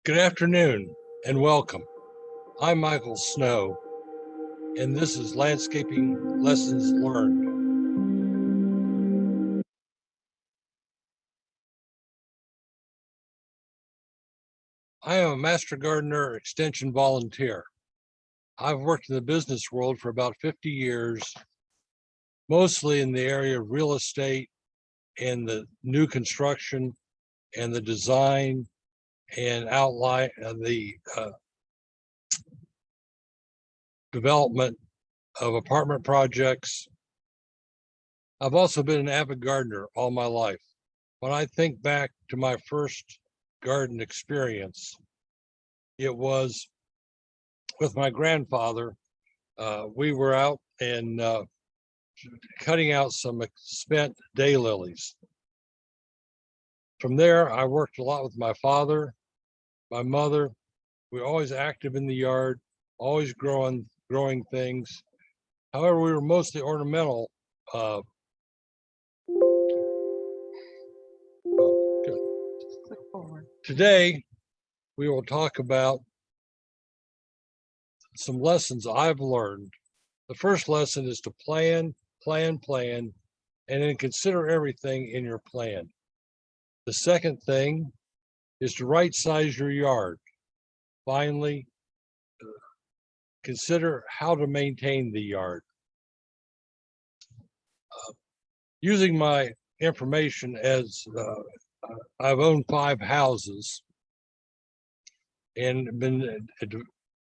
Good afternoon and welcome. I'm Michael Snow, and this is Landscaping Lessons Learned. I am a Master Gardener Extension volunteer. I've worked in the business world for about 50 years, mostly in the area of real estate and the new construction and the design and outline the development of apartment projects. I've also been an avid gardener all my life. When I think back to my first garden experience, it was with my grandfather. We were out and cutting out some spent daylilies. From there, I worked a lot with my father, my mother. We were always active in the yard, always growing things. However, we were mostly ornamental. Today, we will talk about some lessons I've learned. The first lesson is to plan, and then consider everything in your plan. The second thing is to right size your yard. Finally, consider how to maintain the yard. Using my information as I've owned 5 houses and been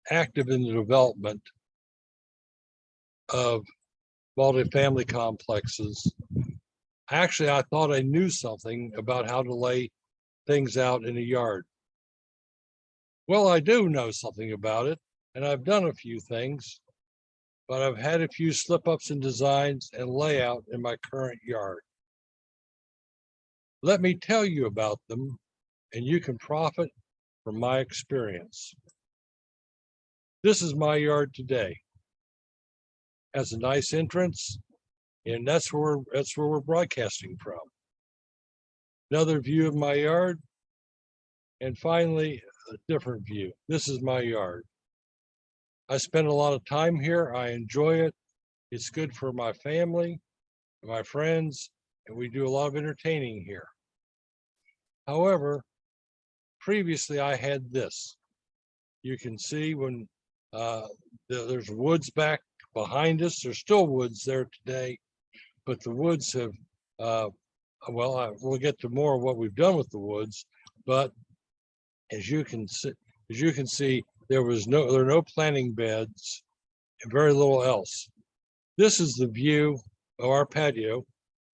active in the development of multifamily complexes. Actually, I thought I knew something about how to lay things out in a yard. Well, I do know something about it, and I've done a few things, but I've had a few slip-ups in designs and layout in my current yard. Let me tell you about them, and you can profit from my experience. This is my yard today. Has a nice entrance, and that's where we're broadcasting from. Another view of my yard, and finally, a different view. This is my yard. I spend a lot of time here. I enjoy it. It's good for my family, my friends, and we do a lot of entertaining here. However, previously I had this. You can see when there's woods back behind us. There's still woods there today, but the woods have, we'll get to more of what we've done with the woods, but as you can see, there are no planting beds and very little else. This is the view of our patio.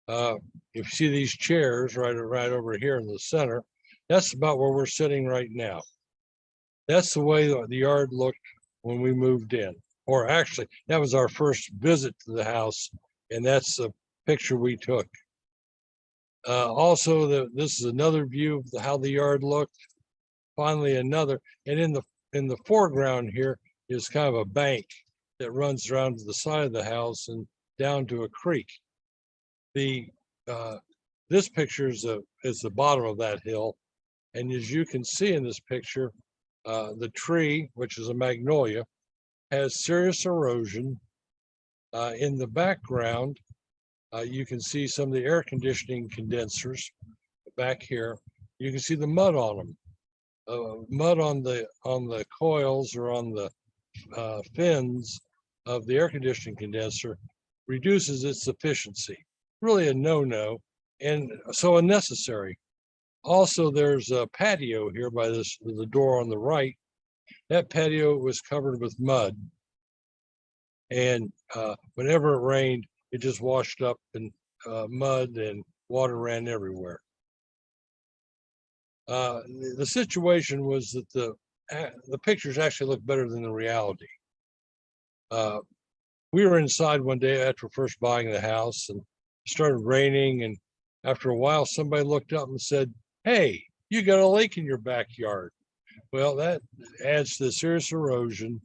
If you see these chairs right over here in the center, that's about where we're sitting right now. That's the way the yard looked when we moved in, or actually, that was our first visit to the house, and that's the picture we took. Also, this is another view of how the yard looked. Finally, another, and in the foreground here is kind of a bank that runs around to the side of the house and down to a creek. This picture is the bottom of that hill, and as you can see in this picture, the tree, which is a magnolia, has serious erosion. In the background, you can see some of the air conditioning condensers back here. You can see the mud on them. Mud on the coils or on the fins of the air conditioning condenser reduces its efficiency. Really a no-no, and so unnecessary. Also, there's a patio here by the door on the right. That patio was covered with mud, and whenever it rained, it just washed up in mud and water ran everywhere. The situation was that the pictures actually look better than the reality. We were inside one day after first buying the house, and it started raining, and after a while somebody looked up and said, "Hey, you got a lake in your backyard." Well, that adds to the serious erosion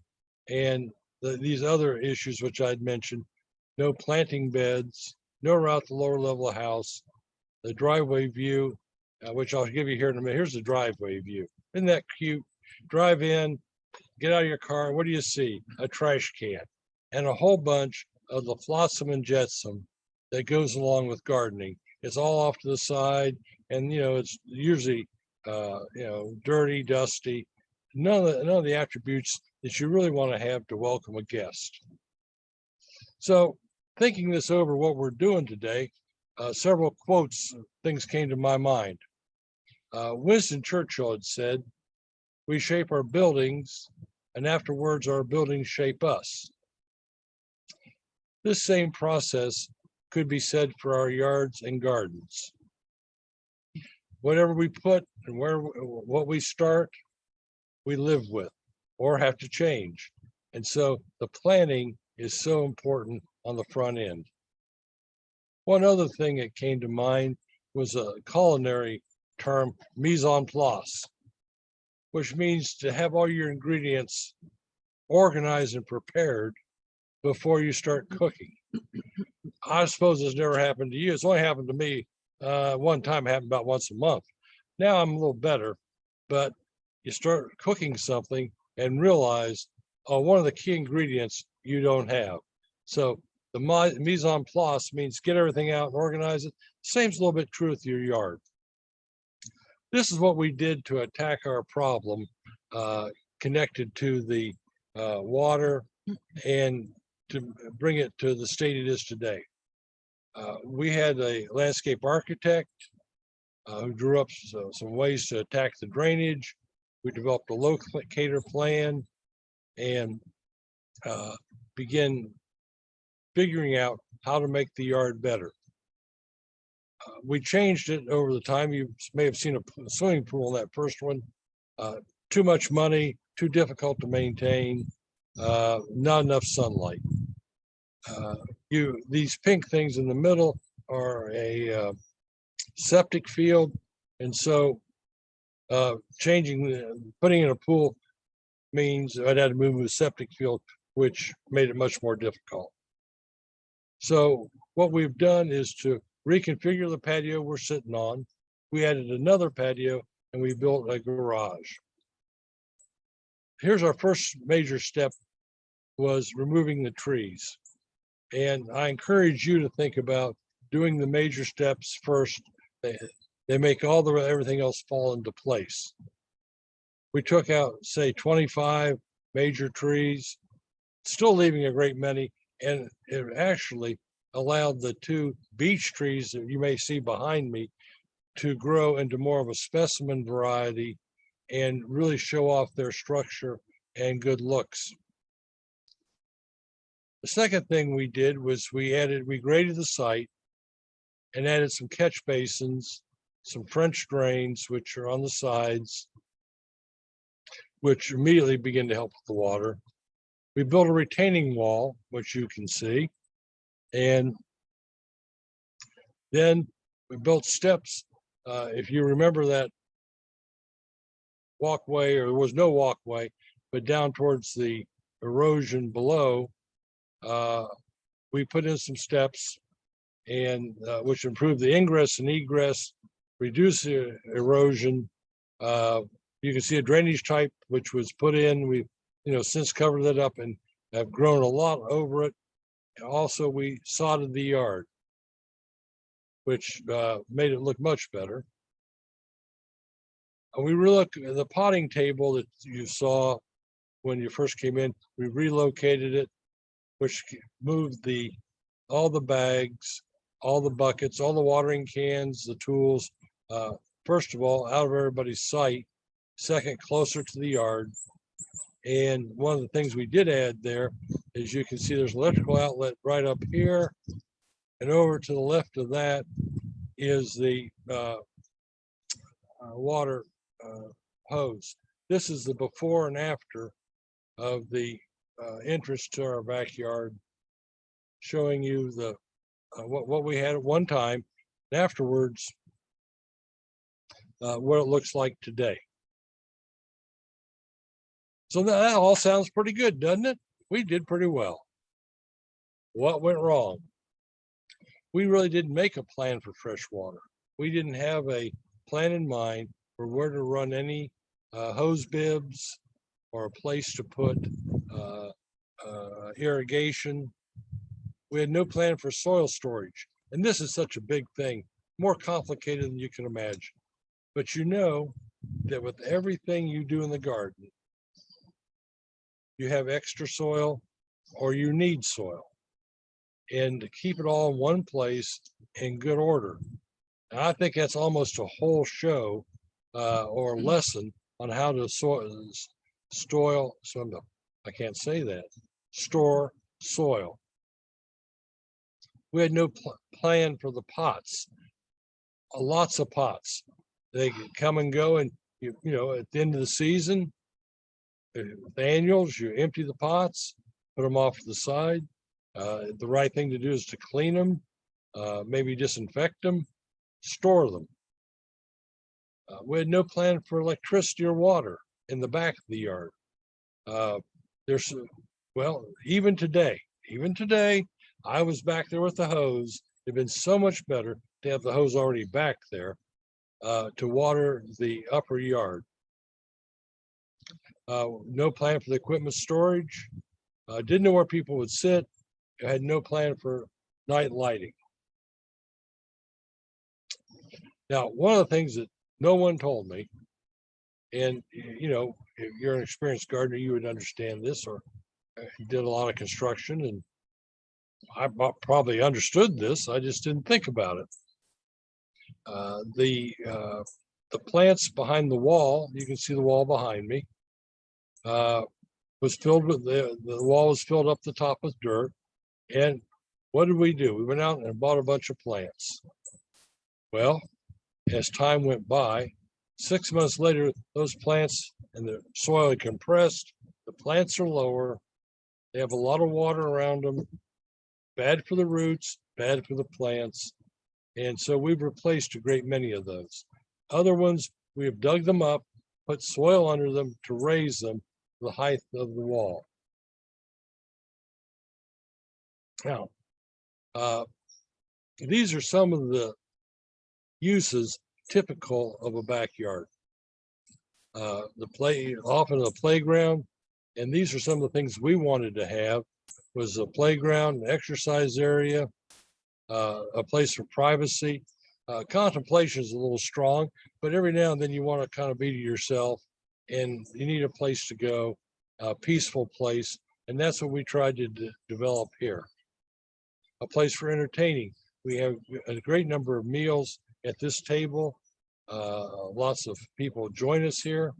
and these other issues which I'd mentioned. No planting beds, no route to lower level of house, the driveway view, which I'll give you here in a minute. Here's the driveway view. Isn't that cute? Drive in, get out of your car. What do you see? A trash can and a whole bunch of the flotsam and jetsam that goes along with gardening. It's all off to the side, and it's usually dirty, dusty. None of the attributes that you really want to have to welcome a guest. So, thinking this over, what we're doing today, several quotes, things came to my mind. Winston Churchill had said, "We shape our buildings, and afterwards our buildings shape us." This same process could be said for our yards and gardens. Whatever we put and what we start, we live with or have to change. And so the planning is so important on the front end. One other thing that came to mind was a culinary term, mise en place, which means to have all your ingredients organized and prepared before you start cooking. I suppose it's never happened to you. It's only happened to me one time. It happened about once a month. Now I'm a little better, but you start cooking something and realize, one of the key ingredients you don't have. So the mise en place means get everything out and organize it. Same's a little bit true with your yard. This is what we did to attack our problem connected to the water and to bring it to the state it is today. We had a landscape architect who drew up some ways to attack the drainage. We developed a locator plan and began figuring out how to make the yard better. We changed it over the time. You may have seen a swimming pool in that first one. Too much money, too difficult to maintain, not enough sunlight. These pink things in the middle are a septic field, and so putting in a pool means I'd had to move the septic field, which made it much more difficult. So what we've done is to reconfigure the patio we're sitting on. We added another patio and we built a garage. Here's our first major step, was removing the trees. And I encourage you to think about doing the major steps first. They make everything else fall into place. We took out, say, 25 major trees, still leaving a great many, and it actually allowed the 2 beech trees that you may see behind me to grow into more of a specimen variety and really show off their structure and good looks. The second thing we did was we graded the site and added some catch basins, some French drains, which are on the sides, which immediately begin to help with the water. We built a retaining wall, which you can see, and then we built steps. If you remember that walkway, or there was no walkway, but down towards the erosion below, we put in some steps, and which improved the ingress and egress, reduced the erosion. You can see a drainage type which was put in. We've since covered that up and have grown a lot over it. And also, we sodded the yard, which made it look much better. And we relooked at the potting table that you saw when you first came in. We relocated it, which moved all the bags, all the buckets, all the watering cans, the tools, first of all, out of everybody's sight, second, closer to the yard. And one of the things we did add there is you can see there's an electrical outlet right up here, and over to the left of that is the water hose. This is the before and after of the entrance to our backyard, showing you the what we had at one time, and afterwards what it looks like today. So that all sounds pretty good, doesn't it? We did pretty well. What went wrong? We really didn't make a plan for fresh water. We didn't have a plan in mind for where to run any hose bibs or a place to put irrigation. We had no plan for soil storage. And this is such a big thing, more complicated than you can imagine. But you know that with everything you do in the garden, you have extra soil or you need soil. And to keep it all in one place in good order. And I think that's almost a whole show or lesson on how to store soil. We had no plan for the pots, lots of pots. They come and go, and you know, at the end of the season, with annuals, you empty the pots, put them off to the side. The right thing to do is to clean them, maybe disinfect them, store them. We had no plan for electricity or water in the back of the yard. Even today, I was back there with the hose. It'd been so much better to have the hose already back there to water the upper yard. No plan for the equipment storage. Didn't know where people would sit. I had no plan for night lighting. Now, one of the things that no one told me, and you know, if you're an experienced gardener, you would understand this, or did a lot of construction, and I probably understood this. I just didn't think about it. The plants behind the wall, you can see the wall behind me, was filled with the wall was filled up the top with dirt. And what did we do? We went out and bought a bunch of plants. Well, as time went by, 6 months later, those plants and the soil had compressed. The plants are lower. They have a lot of water around them. Bad for the roots, bad for the plants. And so we've replaced a great many of those. Other ones, we have dug them up, put soil under them to raise them to the height of the wall. Now, these are some of the uses typical of a backyard. Often a playground, and these are some of the things we wanted to have, was a playground, an exercise area, a place for privacy. Contemplation is a little strong, but every now and then you want to kind of be to yourself and you need a place to go, a peaceful place. And that's what we tried to develop here. A place for entertaining. We have a great number of meals at this table. Lots of people join us here.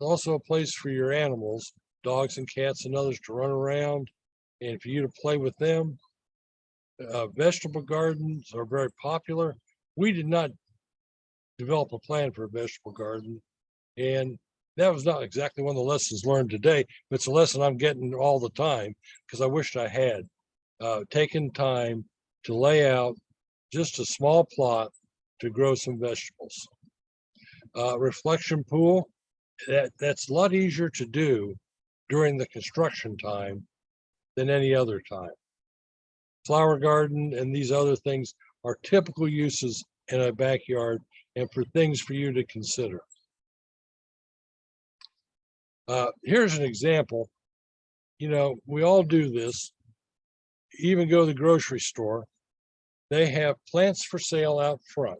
Also a place for your animals, dogs and cats and others, to run around and for you to play with them. Vegetable gardens are very popular. We did not develop a plan for a vegetable garden, and that was not exactly one of the lessons learned today, but it's a lesson I'm getting all the time, because I wished I had taken time to lay out just a small plot to grow some vegetables. Reflection pool, that's a lot easier to do during the construction time than any other time. Flower garden and these other things are typical uses in a backyard, and for things for you to consider. Here's an example. You know, we all do this. Even go to the grocery store, they have plants for sale out front.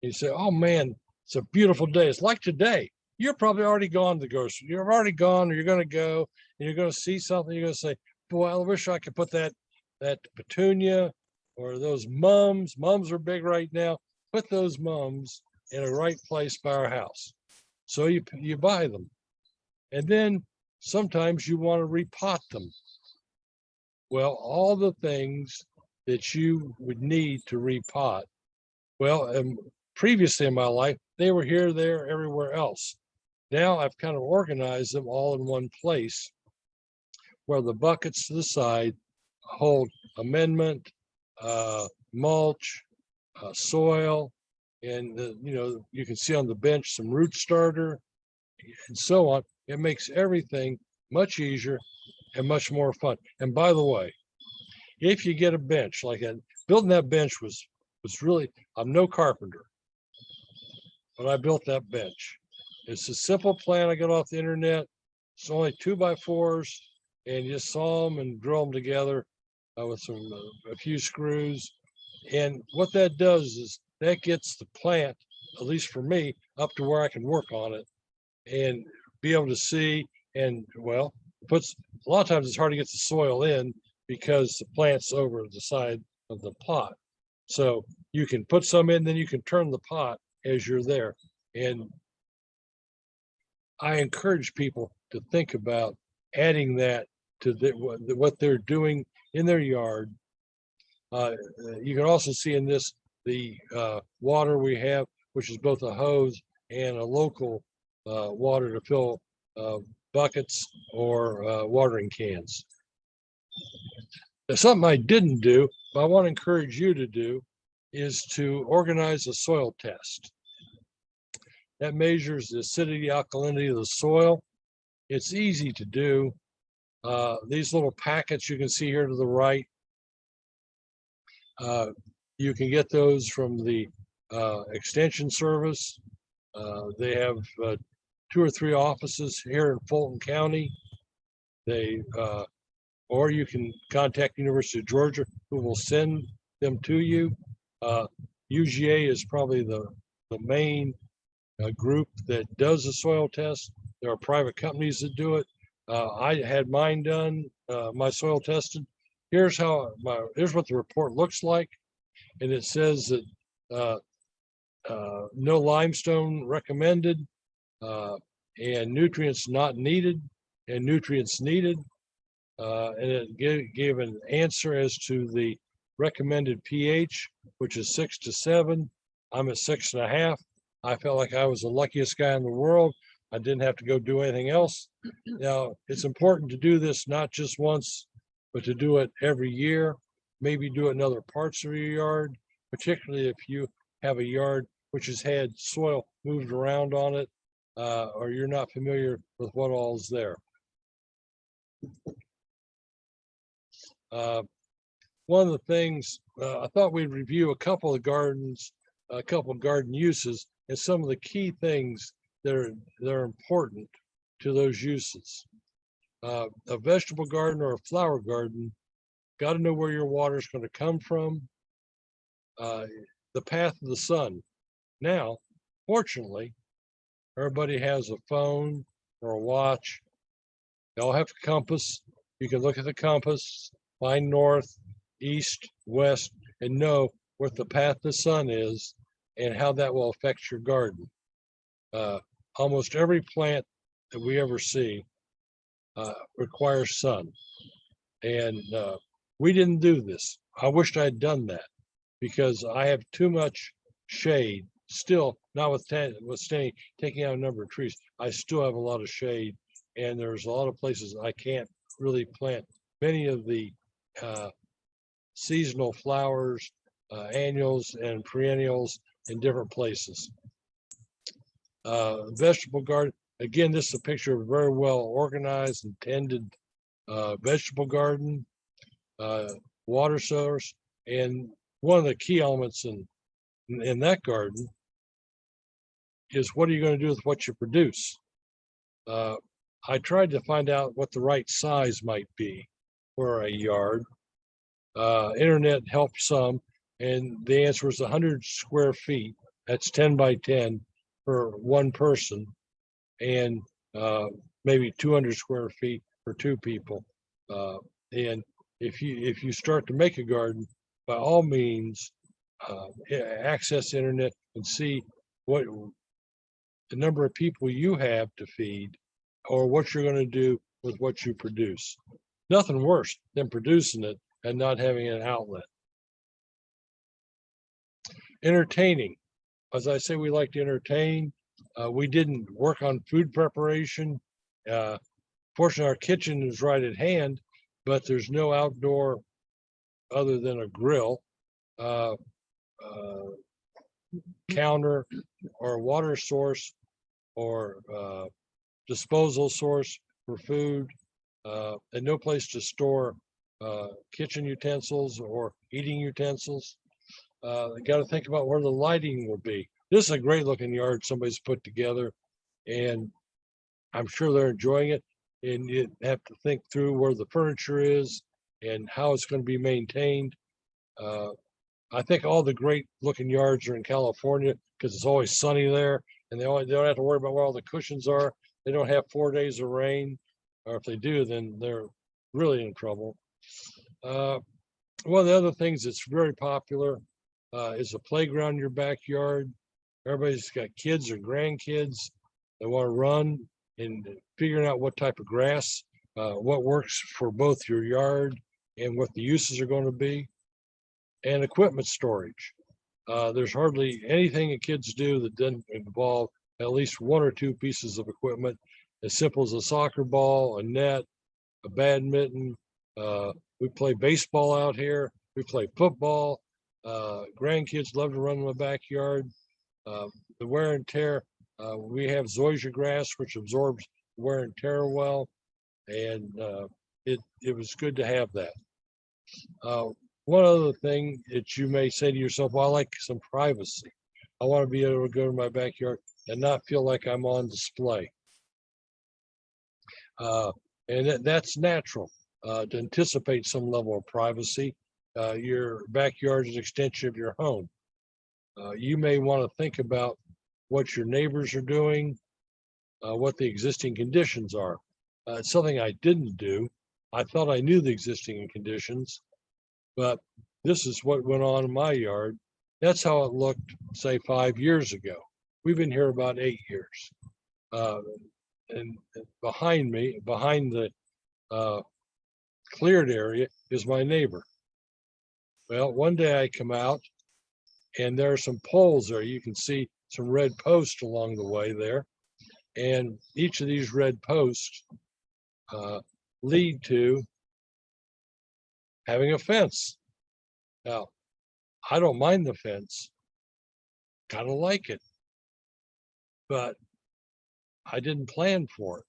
You say, oh man, it's a beautiful day. It's like today. You're probably already gone to the grocery. You're already gone, or you're going to go and you're going to see something. You're going to say, boy, I wish I could put that petunia or those mums. Mums are big right now. Put those mums in a right place by our house. So you buy them. And then sometimes you want to repot them. Well, all the things that you would need to repot, well, previously in my life, they were here, there, everywhere else. Now I've kind of organized them all in one place, where the buckets to the side hold amendment, mulch, soil, and you can see on the bench some root starter and so on. It makes everything much easier and much more fun. And by the way, if you get a bench like that, building that bench was really, I'm no carpenter, but I built that bench. It's a simple plan I got off the internet. It's only 2x4s, and you just saw them and drill them together with a few screws. And what that does is that gets the plant, at least for me, up to where I can work on it and be able to see. And well, a lot of times it's hard to get the soil in because the plant's over the side of the pot. So you can put some in, then you can turn the pot as you're there. And I encourage people to think about adding that to what they're doing in their yard. You can also see in this the water we have, which is both a hose and a local water to fill buckets or watering cans. Now, something I didn't do, but I want to encourage you to do, is to organize a soil test. That measures the acidity, alkalinity of the soil. It's easy to do. These little packets you can see here to the right, you can get those from the Extension Service. They have 2 or 3 offices here in Fulton County. Or you can contact University of Georgia, who will send them to you. UGA is probably the main group that does the soil test. There are private companies that do it. I had mine done, my soil tested. Here's what the report looks like, and it says that no limestone recommended, and nutrients not needed, and nutrients needed. And it gave an answer as to the recommended pH, which is 6 to 7. I'm at 6.5. I felt like I was the luckiest guy in the world. I didn't have to go do anything else. Now, it's important to do this not just once, but to do it every year. Maybe do it in other parts of your yard, particularly if you have a yard which has had soil moved around on it, or you're not familiar with what all is there. One of the things, I thought we'd review a couple of garden uses and some of the key things that are important to those uses. A vegetable garden or a flower garden, got to know where your water is going to come from, the path of the sun. Now, fortunately, Everybody has a phone or a watch. They all have a compass. You can look at the compass, find north, east, west, and know what the path of the sun is and how that will affect your garden. Almost every plant that we ever see requires sun. And we didn't do this. I wished I'd done that because I have too much shade. Still, notwithstanding taking out a number of trees, I still have a lot of shade, and there's a lot of places I can't really plant many of the seasonal flowers, annuals, and perennials in different places. Vegetable garden. Again, this is a picture of a very well organized and tended vegetable garden, water source, and one of the key elements in that garden is what are you going to do with what you produce? I tried to find out what the right size might be for a yard. Internet helped some, and the answer was 100 square feet. That's 10 by 10 for one person, and maybe 200 square feet for two people. And if you start to make a garden, by all means, access the internet and see what the number of people you have to feed or what you're going to do with what you produce. Nothing worse than producing it and not having an outlet. Entertaining. As I say, we like to entertain. We didn't work on food preparation. Fortunately, our kitchen is right at hand, but there's no outdoor other than a grill, counter, or a water source, or disposal source for food, and no place to store kitchen utensils or eating utensils. You got to think about where the lighting will be. This is a great looking yard somebody's put together, and I'm sure they're enjoying it. And you have to think through where the furniture is and how it's going to be maintained. I think all the great looking yards are in California because it's always sunny there, and they don't have to worry about where all the cushions are. They don't have 4 days of rain, or if they do, then they're really in trouble. One of the other things that's very popular is a playground in your backyard. Everybody's got kids or grandkids that want to run and figuring out what type of grass, what works for both your yard and what the uses are going to be. And equipment storage. There's hardly anything that kids do that doesn't involve at least one or two pieces of equipment, as simple as a soccer ball, a net, a badminton. We play baseball out here. We play football. Grandkids love to run in the backyard. The wear and tear. We have zoysia grass, which absorbs wear and tear well, and it was good to have that. One other thing that you may say to yourself, well, I like some privacy. I want to be able to go to my backyard and not feel like I'm on display. And that's natural to anticipate some level of privacy. Your backyard is an extension of your home. You may want to think about what your neighbors are doing, what the existing conditions are. It's something I didn't do. I thought I knew the existing conditions, but this is what went on in my yard. That's how it looked, say, 5 years ago. We've been here about 8 years. And behind me, behind the cleared area, is my neighbor. Well, one day I come out and there are some poles there. You can see some red posts along the way there. And each of these red posts lead to having a fence. Now, I don't mind the fence, kind of like it, but I didn't plan for it.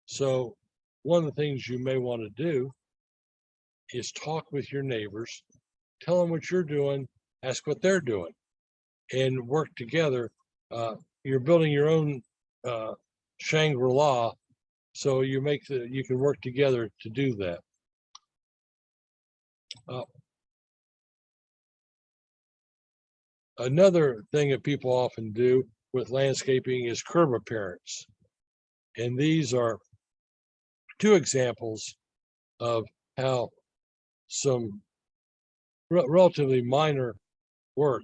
So one of the things you may want to do is talk with your neighbors, tell them what you're doing, ask what they're doing, and work together. You're building your own Shangri-La, so you can work together to do that. Another thing that people often do with landscaping is curb appearance. And these are two examples of how some relatively minor work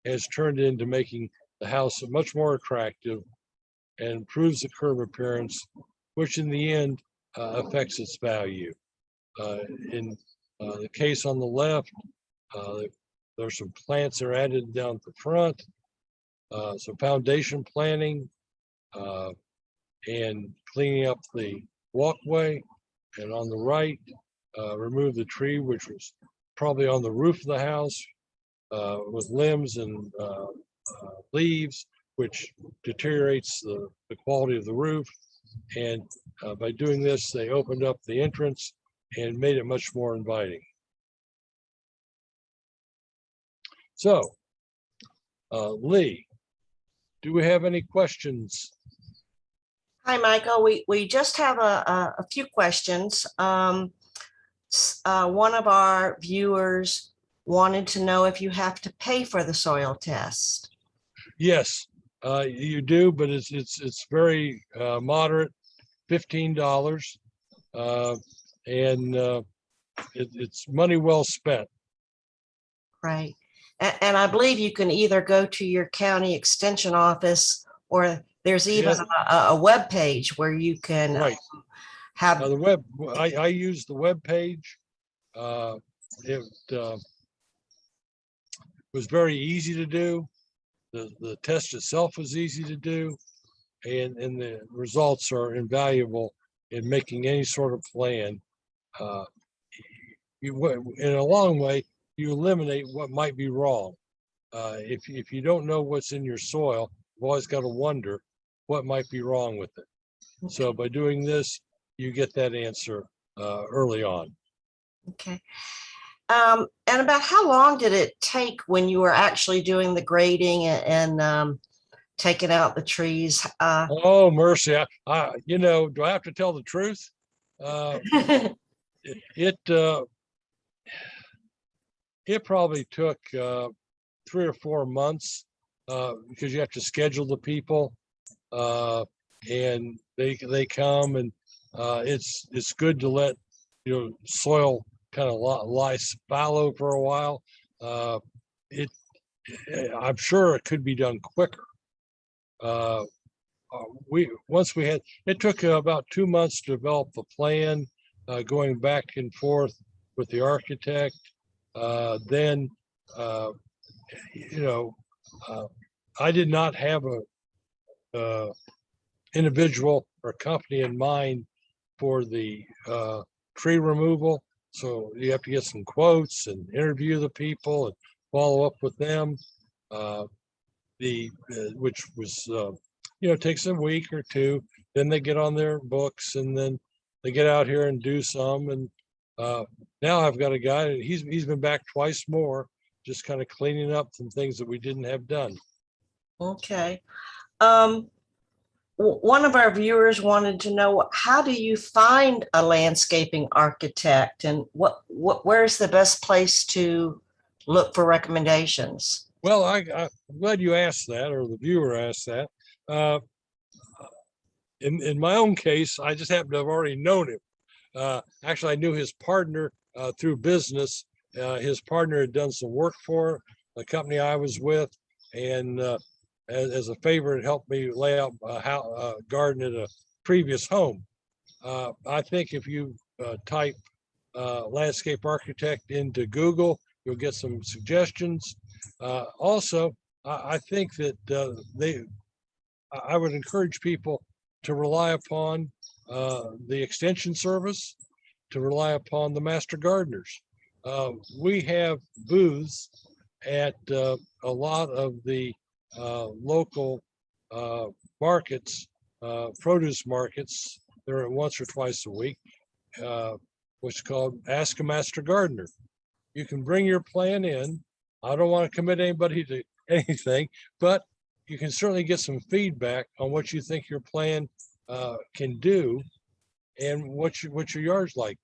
has turned into making the house much more attractive and improves the curb appearance, which in the end affects its value. In the case on the left, there's some plants that are added down at the front, some foundation planning, and cleaning up the walkway. And on the right, remove the tree, which was probably on the roof of the house with limbs and leaves, which deteriorates the quality of the roof. And by doing this, they opened up the entrance and made it much more inviting. So, Lee, do we have any questions? Hi, Michael. We just have a few questions. One of our viewers wanted to know if you have to pay for the soil test. Yes, you do, but it's very moderate, $15, and it's money well spent. Right. And I believe you can either go to your county extension office, or there's even a web page where you can have the web. I use the web page. It was very easy to do. The test itself was easy to do, and the results are invaluable in making any sort of plan. In a long way, you eliminate what might be wrong. If you don't know what's in your soil, you've always got to wonder what might be wrong with it. So by doing this, you get that answer early on. Okay. And about how long did it take when you were actually doing the grading and taking out the trees? Oh, mercy. You know, do I have to tell the truth? It probably took 3 or 4 months because you have to schedule the people and they come, and it's good to let soil kind of lie fallow for a while. I'm sure it could be done quicker. It took about 2 months to develop the plan, going back and forth with the architect. Then I did not have a individual or company in mind for the tree removal. So you have to get some quotes and interview the people and follow up with them. Which was takes a week or two. Then they get on their books, and then they get out here and do some. And now I've got a guy, he's been back twice more, just kind of cleaning up some things that we didn't have done. Okay. One of our viewers wanted to know, how do you find a landscaping architect, and where's the best place to look for recommendations? Well, I'm glad you asked that, or the viewer asked that. In my own case, I just happen to have already known him. Actually, I knew his partner through business. His partner had done some work for the company I was with, and as a favor, it helped me lay out a garden at a previous home. I think if you type landscape architect into Google, you'll get some suggestions. Also, I think that I would encourage people to rely upon the extension service, to rely upon the master gardeners. We have booths at a lot of the local markets, produce markets. They're once or twice a week, which is called Ask a Master Gardener. You can bring your plan in. I don't want to commit anybody to anything, but you can certainly get some feedback on what you think your plan can do and what your yard's like.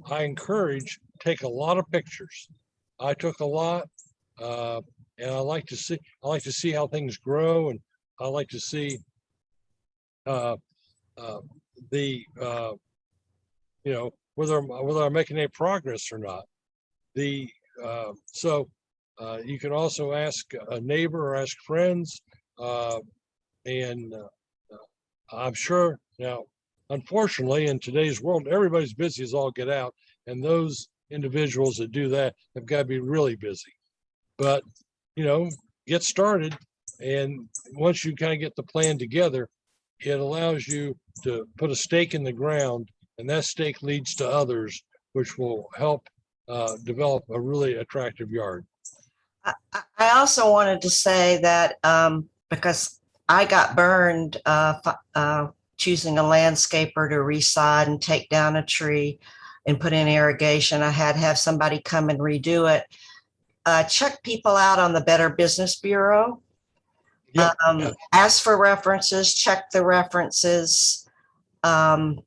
I encourage, take a lot of pictures. I took a lot, and I like to see how things grow, and I like to see uh, the whether I'm making any progress or not. So you can also ask a neighbor or ask friends, and I'm sure now. Unfortunately, in today's world, everybody's busy as all get out, and those individuals that do that have got to be really busy. But get started, and once you kind of get the plan together, it allows you to put a stake in the ground, and that stake leads to others, which will help develop a really attractive yard. I also wanted to say that because I got burned choosing a landscaper to resod and take down a tree and put in irrigation, I had to have somebody come and redo it. Check people out on the Better Business Bureau. Yep. Ask for references, check the references, and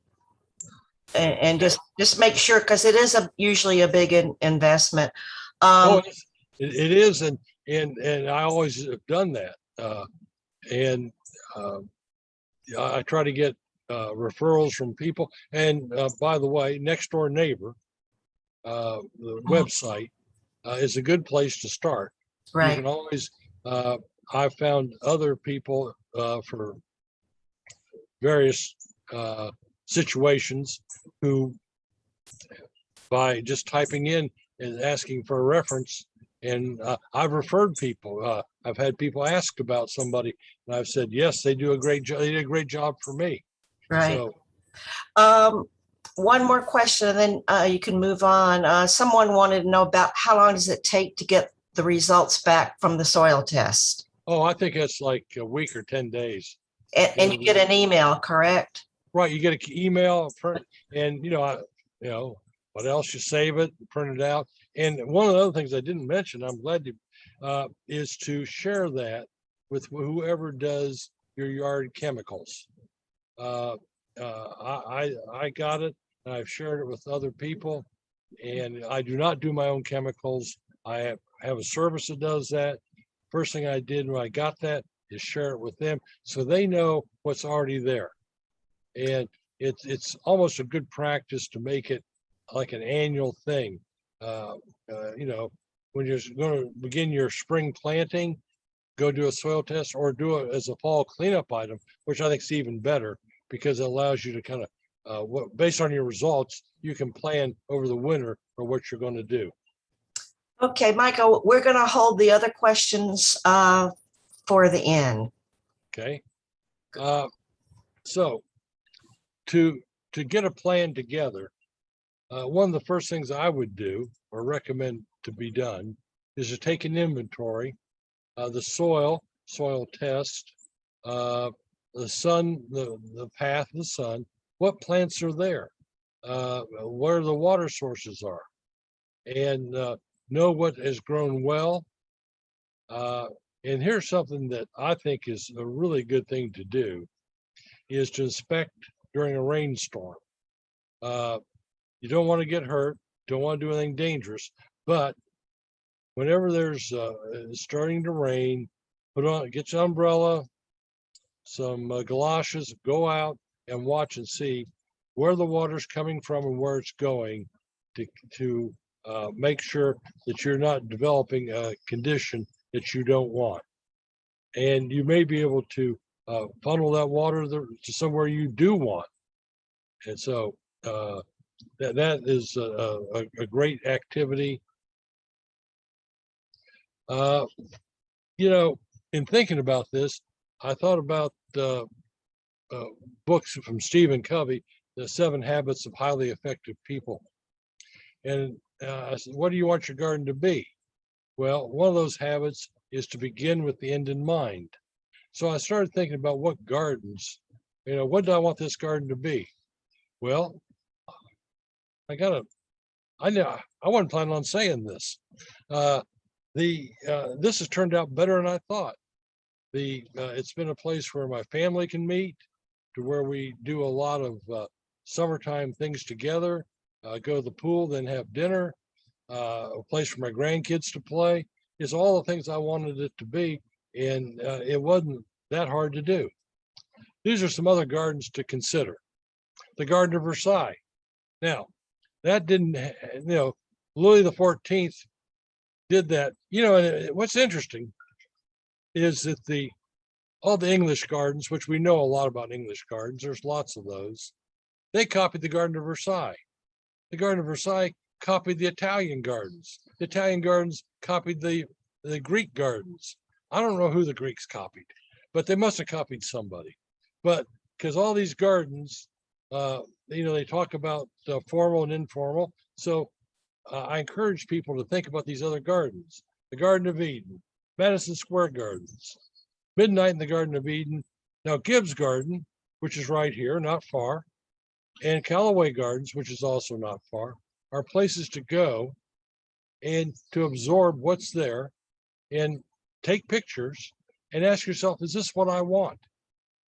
just make sure, because it is usually a big investment. It is, and I always have done that, and I try to get referrals from people. And by the way, Next Door Neighbor, the website, is a good place to start. Right. You can always. I've found other people for various situations who, by just typing in and asking for a reference, and I've referred people. I've had people ask about somebody, and I've said, yes, they do a great job. They did a great job for me. Right. So, one more question, and then you can move on. Someone wanted to know about how long does it take to get the results back from the soil test? Oh, I think it's like a week or 10 days. And you get an email, correct? Right. You get an email, and what else? You save it, print it out. And one of the other things I didn't mention, I'm glad to, is to share that with whoever does your yard chemicals. I got it, and I've shared it with other people, and I do not do my own chemicals. I have a service that does that. First thing I did when I got that is share it with them, so they know what's already there. And it's almost a good practice to make it like an annual thing. When you're going to begin your spring planting, go do a soil test, or do it as a fall cleanup item, which I think is even better, because it allows you to kind of, based on your results, you can plan over the winter for what you're going to do. Okay, Michael, we're going to hold the other questions for the end. Okay. So to get a plan together, one of the first things I would do or recommend to be done is to take an inventory, the soil test, the sun, the path of the sun, what plants are there, where the water sources are, and know what has grown well. And here's something that I think is a really good thing to do, is to inspect during a rainstorm. You don't want to get hurt, don't want to do anything dangerous, but whenever there's starting to rain, get your umbrella, some galoshes, go out and watch and see where the water's coming from and where it's going, to make sure that you're not developing a condition that you don't want. And you may be able to funnel that water to somewhere you do want. And so that is a great activity. In thinking about this, I thought about books from Stephen Covey, The 7 Habits of Highly Effective People. And I said, what do you want your garden to be? Well, one of those habits is to begin with the end in mind. So I started thinking about what gardens, what do I want this garden to be? Well, I wasn't planning on saying this. This has turned out better than I thought. It's been a place where my family can meet, to where we do a lot of summertime things together, go to the pool, then have dinner, a place for my grandkids to play. It's all the things I wanted it to be. And it wasn't that hard to do. These are some other gardens to consider. The Garden of Versailles. Now, that didn't, Louis the 14th did that. And what's interesting is that all the English gardens, which we know a lot about English gardens, there's lots of those, they copied the Garden of Versailles. The Garden of Versailles copied the Italian gardens. The Italian gardens copied the Greek gardens. I don't know who the Greeks copied, but they must have copied somebody. But because all these gardens, they talk about formal and informal. So I encourage people to think about these other gardens. The Garden of Eden, Madison Square Gardens, Midnight in the Garden of Eden. Now Gibbs Garden, which is right here, not far, and Callaway Gardens, which is also not far, are places to go and to absorb what's there and take pictures and ask yourself, is this what I want?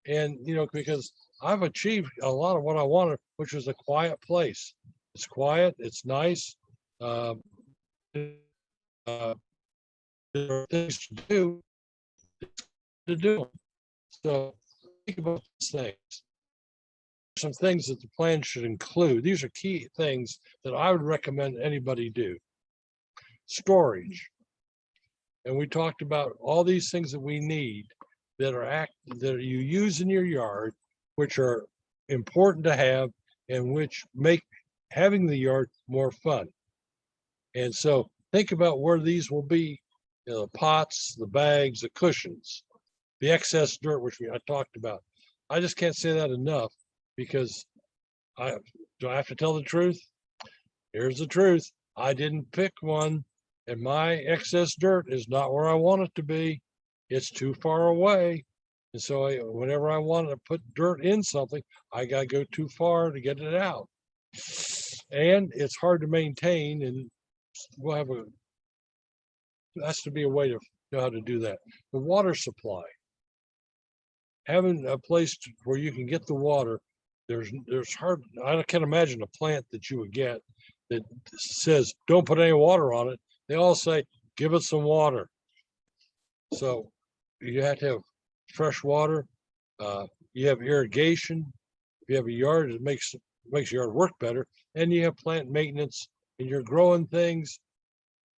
And, because I've achieved a lot of what I wanted, which was a quiet place. It's quiet, it's nice. There are things to do. So think about these things. Some things that the plan should include. These are key things that I would recommend anybody do. Storage. And we talked about all these things that we need that you use in your yard, which are important to have and which make having the yard more fun. And so think about where these will be, the pots, the bags, the cushions, the excess dirt, which I talked about. I just can't say that enough, because do I have to tell the truth? Here's the truth. I didn't pick one, and my excess dirt is not where I want it to be. It's too far away. And so whenever I want to put dirt in something, I got to go too far to get it out. And it's hard to maintain, and has to be a way to know how to do that. The water supply. Having a place where you can get the water, I can't imagine a plant that you would get that says, don't put any water on it. They all say, give it some water. So you have to have fresh water. You have irrigation. If you have a yard, it makes your yard work better. And you have plant maintenance, and you're growing things.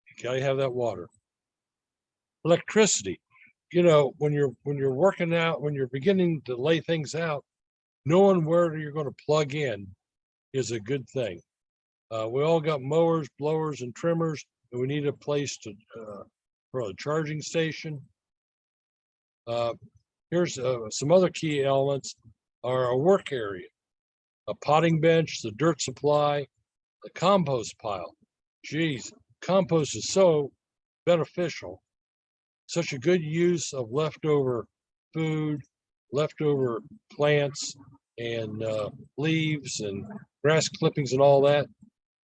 You gotta have that water. Electricity. When you're working out, when you're beginning to lay things out, knowing where you're going to plug in is a good thing. We all got mowers, blowers, and trimmers, and we need a place for a charging station. Here's some other key elements are a work area, a potting bench, the dirt supply, the compost pile. Geez, compost is so beneficial. Such a good use of leftover food, leftover plants, and leaves and grass clippings and all that.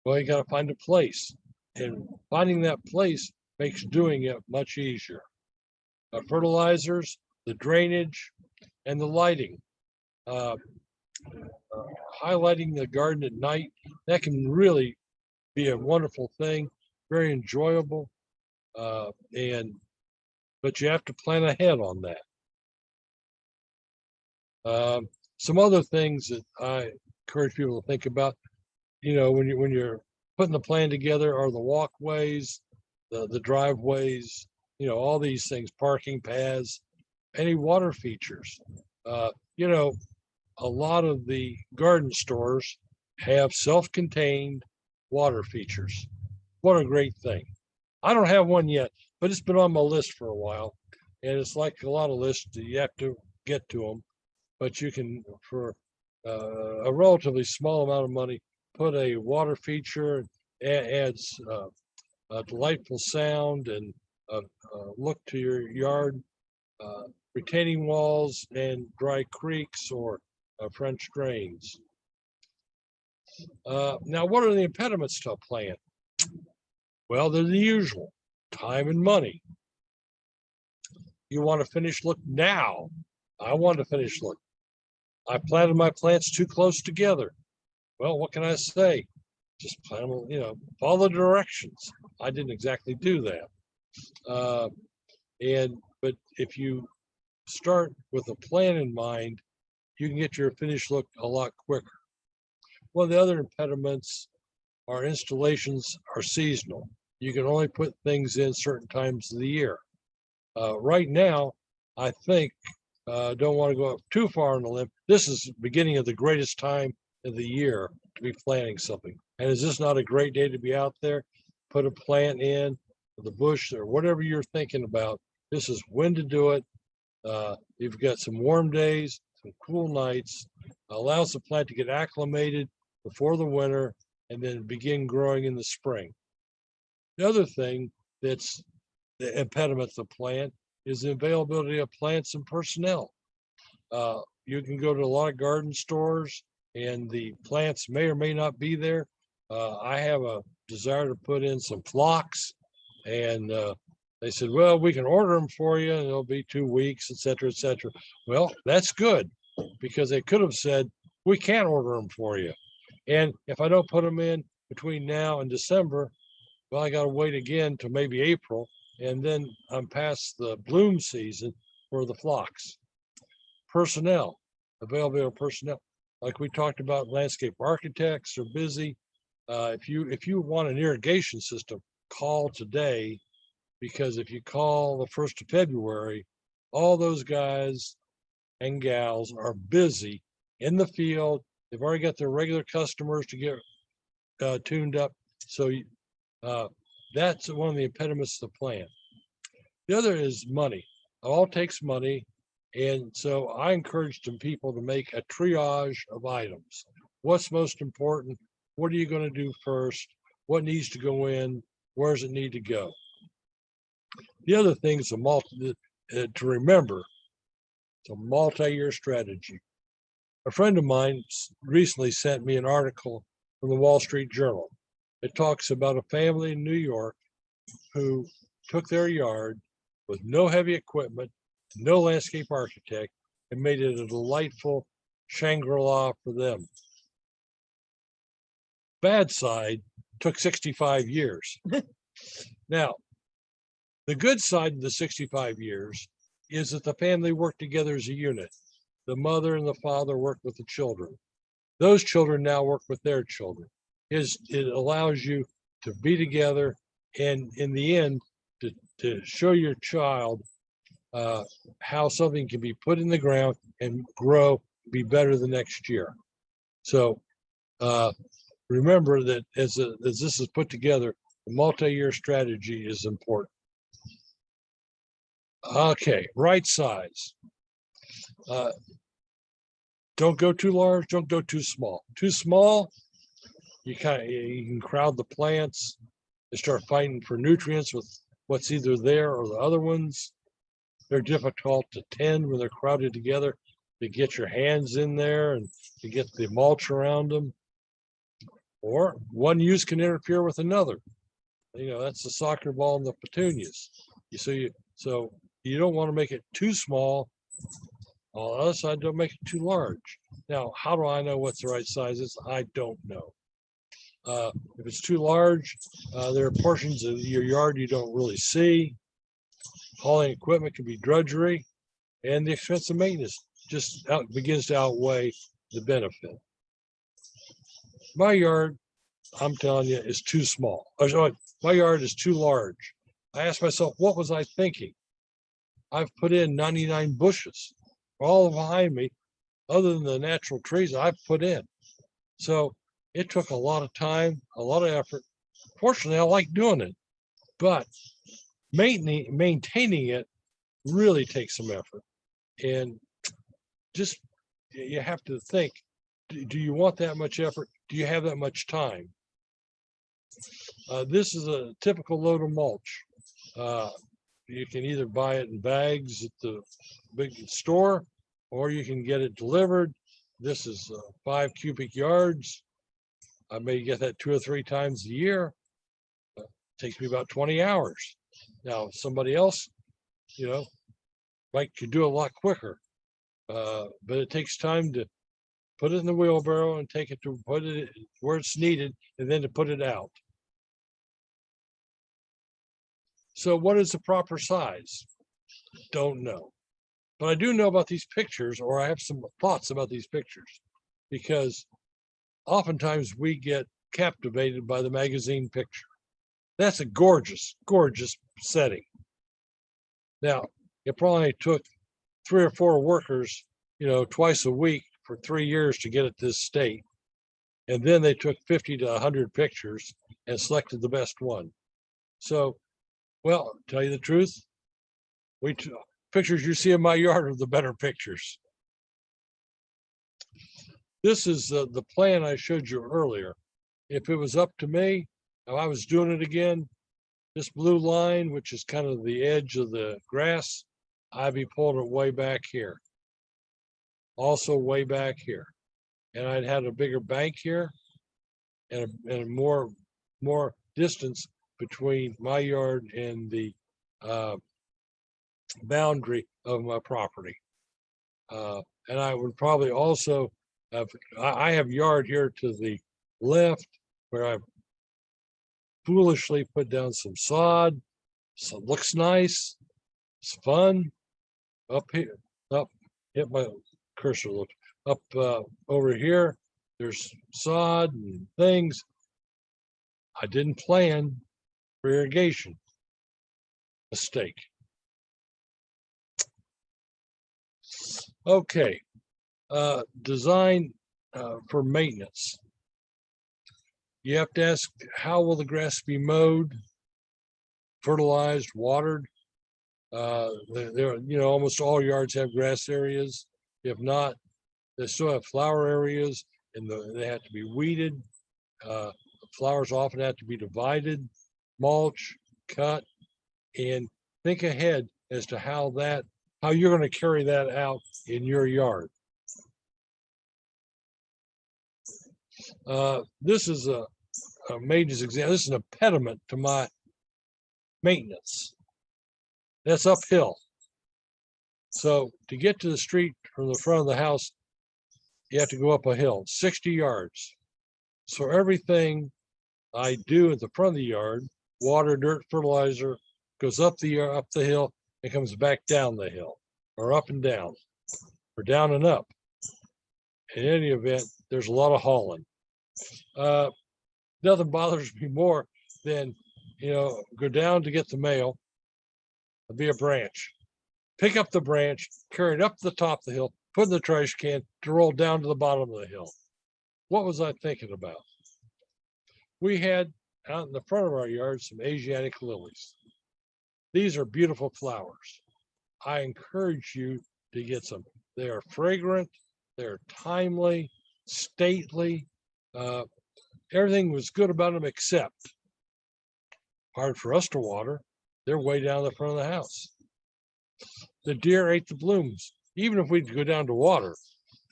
Well, you got to find a place, and finding that place makes doing it much easier. Fertilizers, the drainage, and the lighting. Highlighting the garden at night, that can really be a wonderful thing, very enjoyable, but you have to plan ahead on that. Some other things that I encourage people to think about, when you're putting the plan together, are the walkways, the driveways, all these things, parking paths, any water features. A lot of the garden stores have self-contained water features. What a great thing. I don't have one yet, but it's been on my list for a while. And it's like a lot of lists, you have to get to them, but you can, for a relatively small amount of money, put a water feature, adds a delightful sound and look to your yard, retaining walls and dry creeks or French drains. Now, what are the impediments to a plan? Well, they're the usual: time and money. You want to finish look now. I want to finish look. I planted my plants too close together. Well, what can I say? Just plant them, follow the directions. I didn't exactly do that. But if you start with a plan in mind, you can get your finished look a lot quicker. One of the other impediments are installations are seasonal. You can only put things in certain times of the year. Right now, I think, don't want to go up too far on the limb. This is the beginning of the greatest time of the year to be planting something. And is this not a great day to be out there? Put a plant in, the bush or whatever you're thinking about. This is when to do it. You've got some warm days, some cool nights, allows the plant to get acclimated before the winter and then begin growing in the spring. The other thing that's the impediment to the plant is the availability of plants and personnel. You can go to a lot of garden stores and the plants may or may not be there. I have a desire to put in some phlox and they said, well, we can order them for you and it'll be 2 weeks, et cetera, et cetera. Well, that's good because they could have said, we can't order them for you. And if I don't put them in between now and December, well, I got to wait again to maybe April. And then I'm past the bloom season for the phlox. Personnel, availability of personnel. Like we talked about, landscape architects are busy. If you want an irrigation system, call today, because if you call the 1st of February, all those guys and gals are busy in the field. They've already got their regular customers to get tuned up. So that's one of the impediments to the plan. The other is money. It all takes money. And so I encourage some people to make a triage of items. What's most important? What are you going to do first? What needs to go in? Where does it need to go? The other thing is to remember, it's a multi-year strategy. A friend of mine recently sent me an article from the Wall Street Journal. It talks about a family in New York who took their yard with no heavy equipment, no landscape architect, and made it a delightful Shangri-La for them. Bad side took 65 years. Now, the good side of the 65 years is that the family worked together as a unit. The mother and the father worked with the children. Those children now work with their children. It allows you to be together and in the end, to show your child how something can be put in the ground and grow, be better the next year. So remember that as this is put together, the multi-year strategy is important. Okay, right size. Don't go too large, don't go too small. Too small, you can crowd the plants. They start fighting for nutrients with what's either there or the other ones. They're difficult to tend when they're crowded together. To get your hands in there and to get the mulch around them. Or one use can interfere with another. You know, that's the soccer ball and the petunias. So you don't want to make it too small. On the other side, don't make it too large. Now, how do I know what's the right size is? I don't know. If it's too large, there are portions of your yard you don't really see. Hauling equipment can be drudgery, and the expense of maintenance just begins to outweigh the benefit. My yard, I'm telling you, is too small. My yard is too large. I asked myself, what was I thinking? I've put in 99 bushes, all behind me, other than the natural trees I've put in. So it took a lot of time, a lot of effort. Fortunately, I like doing it, but maintaining it really takes some effort. And just, you have to think, do you want that much effort? Do you have that much time? This is a typical load of mulch. You can either buy it in bags at the big store, or you can get it delivered. This is 5 cubic yards. I may get that 2 or 3 times a year. It takes me about 20 hours. Now, somebody else, could do a lot quicker, but it takes time to put it in the wheelbarrow and take it to put it where it's needed and then to put it out. So what is the proper size? Don't know. But I do know about these pictures, or I have some thoughts about these pictures, because oftentimes we get captivated by the magazine picture. That's a gorgeous, gorgeous setting. Now, it probably took 3 or 4 workers, twice a week for 3 years to get it this state. And then they took 50 to 100 pictures and selected the best one. So, well, tell you the truth, pictures you see in my yard are the better pictures. This is the plan I showed you earlier. If it was up to me, if I was doing it again, this blue line, which is kind of the edge of the grass, I'd be pulling it way back here. Also way back here. And I'd had a bigger bank here and more distance between my yard and the boundary of my property. And I would probably also I have yard here to the left where I foolishly put down some sod. So it looks nice. It's fun. Up here, hit my cursor, look up over here. There's sod and things. I didn't plan for irrigation. Mistake. Okay. Design for maintenance. You have to ask, how will the grass be mowed, fertilized, watered? Almost all yards have grass areas. If not, they still have flower areas, and they have to be weeded. Flowers often have to be divided, mulch, cut, and think ahead as to how you're going to carry that out in your yard. This is a maintenance example. This is an impediment to my maintenance. That's uphill. So to get to the street from the front of the house, you have to go up a hill, 60 yards. So everything I do at the front of the yard, water, dirt, fertilizer, goes up the hill and comes back down the hill, or up and down, or down and up. In any event, there's a lot of hauling. Nothing bothers me more than, go down to get the mail. There'll be a branch. Pick up the branch, carry it up to the top of the hill, put in the trash can to roll down to the bottom of the hill. What was I thinking about? We had out in the front of our yard some Asiatic lilies. These are beautiful flowers. I encourage you to get some. They are fragrant, they're timely, stately. Everything was good about them except hard for us to water. They're way down the front of the house. The deer ate the blooms. Even if we'd go down to water,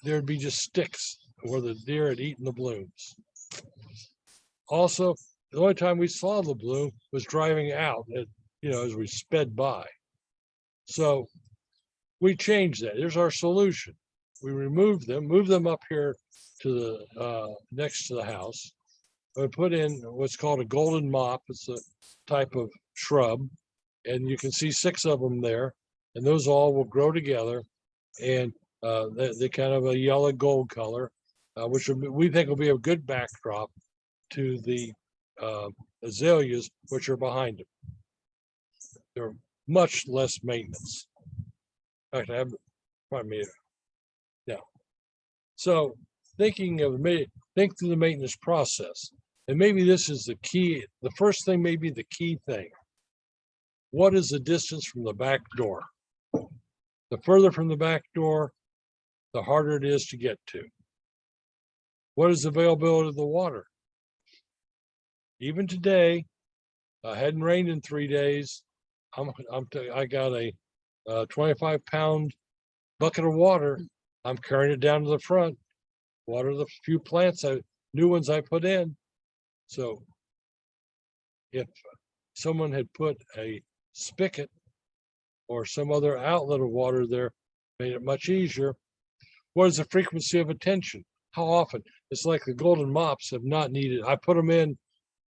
there'd be just sticks where the deer had eaten the blooms. Also, the only time we saw the bloom was driving out, as we sped by. So we changed that. Here's our solution. We removed them, moved them up here to the next to the house. We put in what's called a golden mop. It's a type of shrub, and you can see 6 of them there, and those all will grow together, and they kind of a yellow gold color, which we think will be a good backdrop to the azaleas, which are behind them. They're much less maintenance. In fact, I have probably made it. Yeah. So think through the maintenance process. And maybe this is the key. The first thing may be the key thing. What is the distance from the back door? The further from the back door, the harder it is to get to. What is the availability of the water? Even today, hadn't rained in 3 days. I got a 25-pound bucket of water. I'm carrying it down to the front. Water the few plants, new ones I put in. So if someone had put a spigot or some other outlet of water there, made it much easier. What is the frequency of attention? How often? It's like the golden mops have not needed. I put them in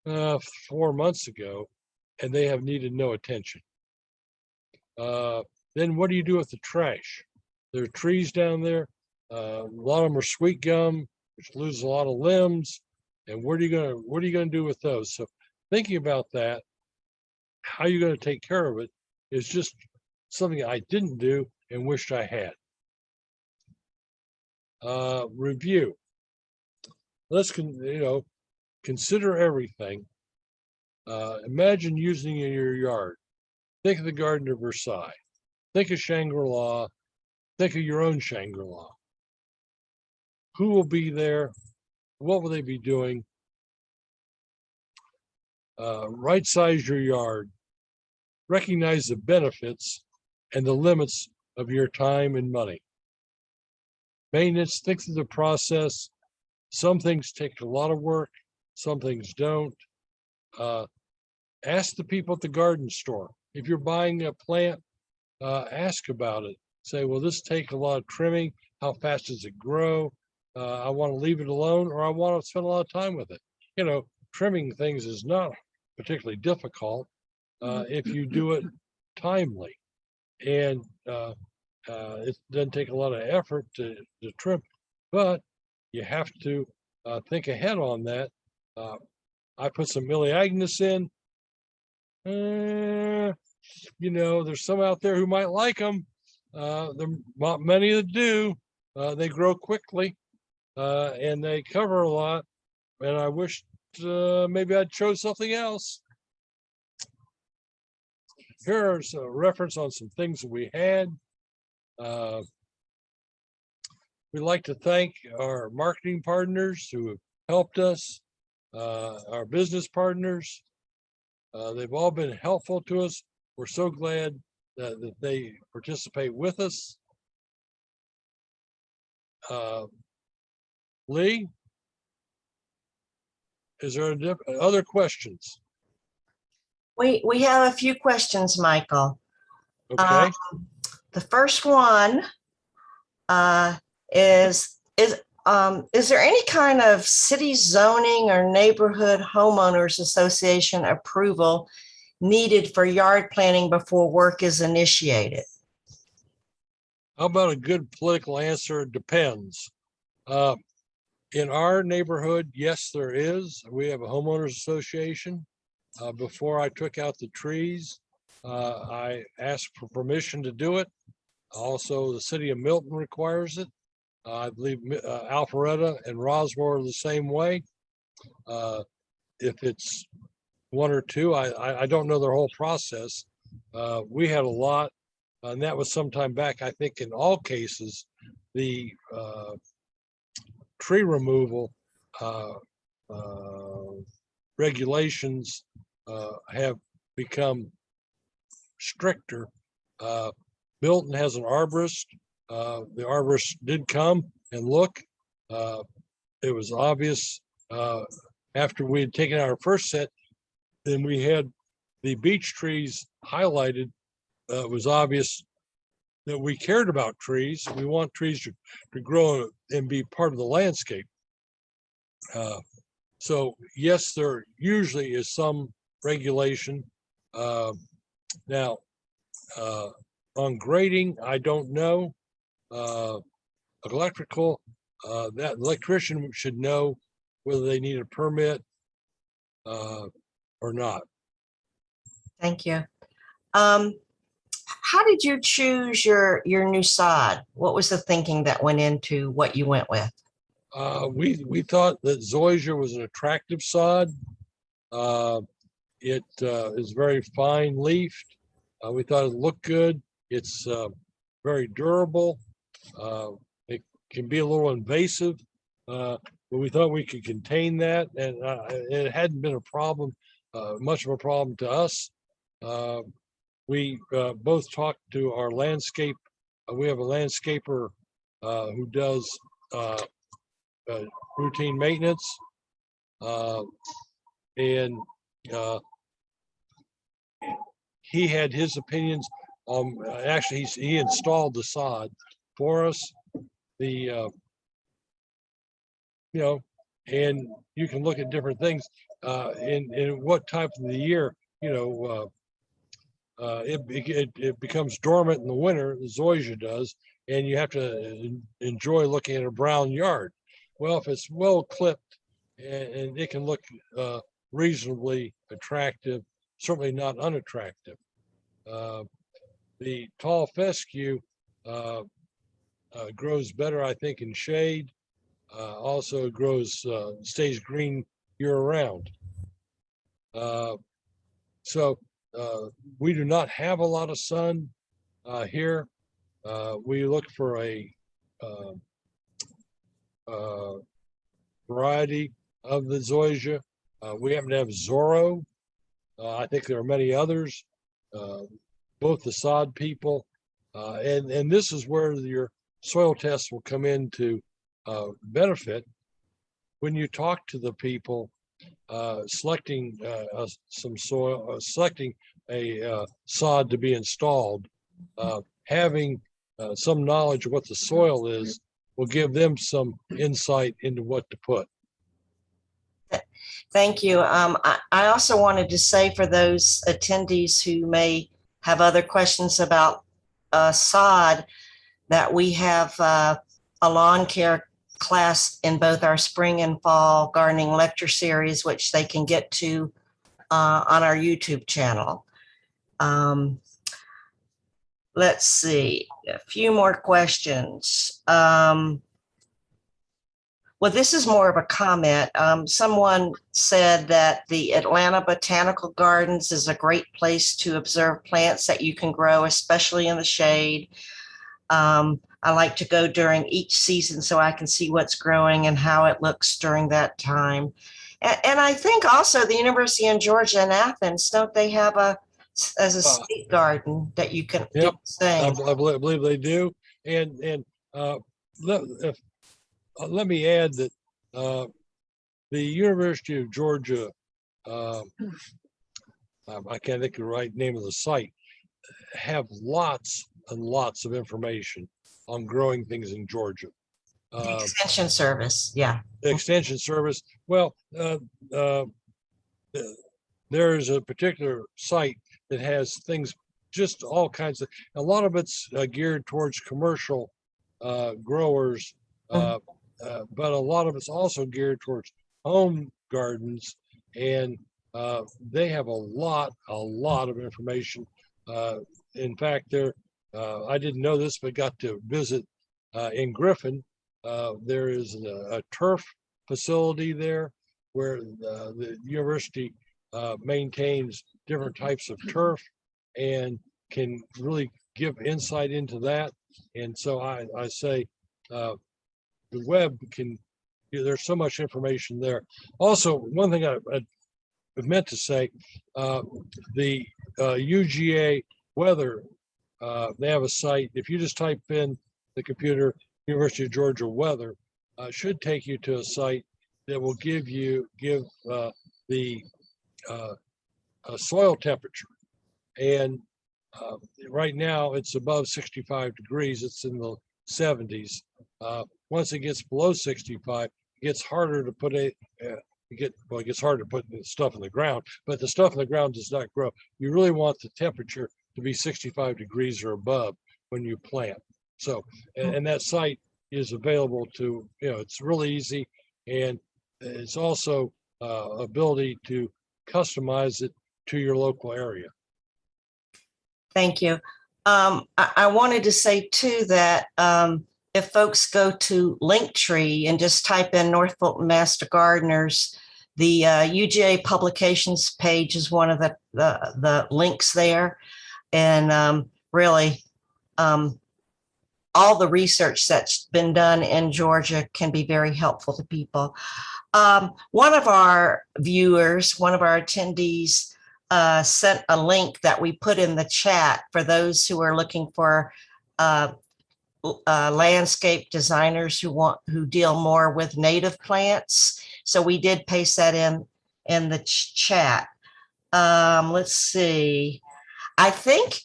4 months ago, and they have needed no attention. Then what do you do with the trash? There are trees down there. A lot of them are sweet gum, which loses a lot of limbs. And what are you gonna do with those? So thinking about that, how you're gonna take care of it is just something I didn't do and wished I had. Review. Let's consider everything. Imagine using it in your yard. Think of the Garden of Versailles. Think of Shangri-La. Think of your own Shangri-La. Who will be there? What will they be doing? Right size your yard. Recognize the benefits and the limits of your time and money. Maintenance, think through the process. Some things take a lot of work, some things don't. Ask the people at the garden store. If you're buying a plant, ask about it. Say, will this take a lot of trimming? How fast does it grow? I want to leave it alone, or I want to spend a lot of time with it. Trimming things is not particularly difficult if you do it timely. And it doesn't take a lot of effort to trim, but you have to think ahead on that. I put some Iliagnus in. There's some out there who might like them. There are not many that do. They grow quickly and they cover a lot. And I wish maybe I'd chose something else. Here's a reference on some things that we had. We'd like to thank our marketing partners who have helped us, our business partners. They've all been helpful to us. We're so glad that they participate with us. Lee, is there other questions? We have a few questions, Michael. Okay. The first one is there any kind of city zoning or neighborhood homeowners association approval needed for yard planning before work is initiated? How about a good political answer? Depends. In our neighborhood, yes, there is. We have a homeowners association. Before I took out the trees, I asked for permission to do it. Also, the city of Milton requires it. I believe Alpharetta and Roswell are the same way. If it's one or two, I don't know their whole process. We had a lot, and that was some time back. I think in all cases, the tree removal regulations have become stricter. Milton has an arborist. The arborist did come and look. It was obvious after we had taken out our first set, then we had the beech trees highlighted. It was obvious that we cared about trees. We want trees to grow and be part of the landscape. So yes, there usually is some regulation. Now, on grading, I don't know. Electrical, that electrician should know whether they need a permit or not. Thank you. How did you choose your new sod? What was the thinking that went into what you went with? We thought that zoysia was an attractive sod. It is very fine leafed. We thought it looked good. It's very durable. It can be a little invasive, but we thought we could contain that, and it hadn't been a problem, much of a problem to us. We both talked to our landscape. We have a landscaper who does routine maintenance, and he had his opinions on. Actually, he installed the sod for us. And you can look at different things in what time of the year. It becomes dormant in the winter. The zoysia does, and you have to enjoy looking at a brown yard. Well, if it's well clipped and it can look reasonably attractive, certainly not unattractive. The tall fescue grows better, I think, in shade. Also grows, stays green year round. So we do not have a lot of sun here. We look for a variety of the zoysia. We happen to have Zorro. I think there are many others, both the sod people. And this is where your soil tests will come into benefit. When you talk to the people, selecting some soil, selecting a sod to be installed, having some knowledge of what the soil is will give them some insight into what to put. Thank you. I also wanted to say for those attendees who may have other questions about sod, that we have a lawn care class in both our spring and fall gardening lecture series, which they can get to on our YouTube channel. Let's see, a few more questions. Well, this is more of a comment. Someone said that the Atlanta Botanical Gardens is a great place to observe plants that you can grow, especially in the shade. I like to go during each season so I can see what's growing and how it looks during that time. And I think also the University in Georgia in Athens, don't they have a state garden that you can do Yep, the same? I believe they do. And let me add that the University of Georgia, I can't think of the right name of the site, have lots and lots of information on growing things in Georgia. The Extension Service, yeah. The Extension Service, well, there is a particular site that has things, just all kinds of, a lot of it's geared towards commercial growers, but a lot of it's also geared towards home gardens, and they have a lot of information. In fact, I didn't know this, but got to visit in Griffin. There is a turf facility there where the university maintains different types of turf and can really give insight into that. And so I say the web can, there's so much information there. Also, one thing I meant to say, the UGA weather, they have a site. If you just type in the computer University of Georgia weather, should take you to a site that will give the soil temperature. And right now it's above 65 degrees. It's in the 70s. Once it gets below 65, it gets harder to put it gets harder to put the stuff in the ground, but the stuff in the ground does not grow. You really want the temperature to be 65 degrees or above when you plant. So, and that site is available to, it's really easy, and it's also ability to customize it to your local area. Thank you. I wanted to say too that if folks go to Linktree and just type in North Fulton Master Gardeners, the UGA publications page is one of the links there. And really, all the research that's been done in Georgia can be very helpful to people. One of our viewers, one of our attendees, sent a link that we put in the chat for those who are looking for landscape designers who deal more with native plants. So we did paste that in the chat. Let's see. I think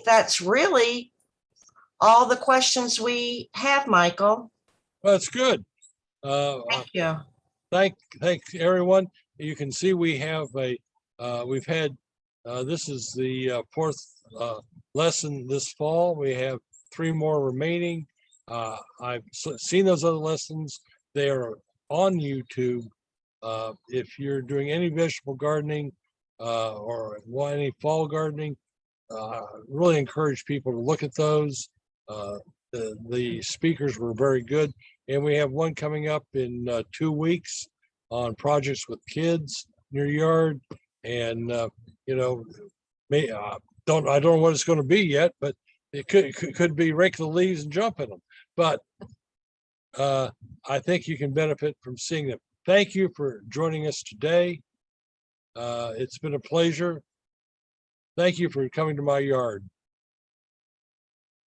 that's really all the questions we have, Michael. Well, that's good. Thank you. Thank everyone. You can see we have we've had, this is the fourth lesson this fall. We have 3 more remaining. I've seen those other lessons. They are on YouTube. If you're doing any vegetable gardening or any fall gardening, really encourage people to look at those. The speakers were very good, and we have one coming up in 2 weeks on projects with kids in your yard. And you know, I don't know what it's going to be yet, but it could be rake the leaves and jump in them. But I think you can benefit from seeing them. Thank you for joining us today. It's been a pleasure. Thank you for coming to my yard.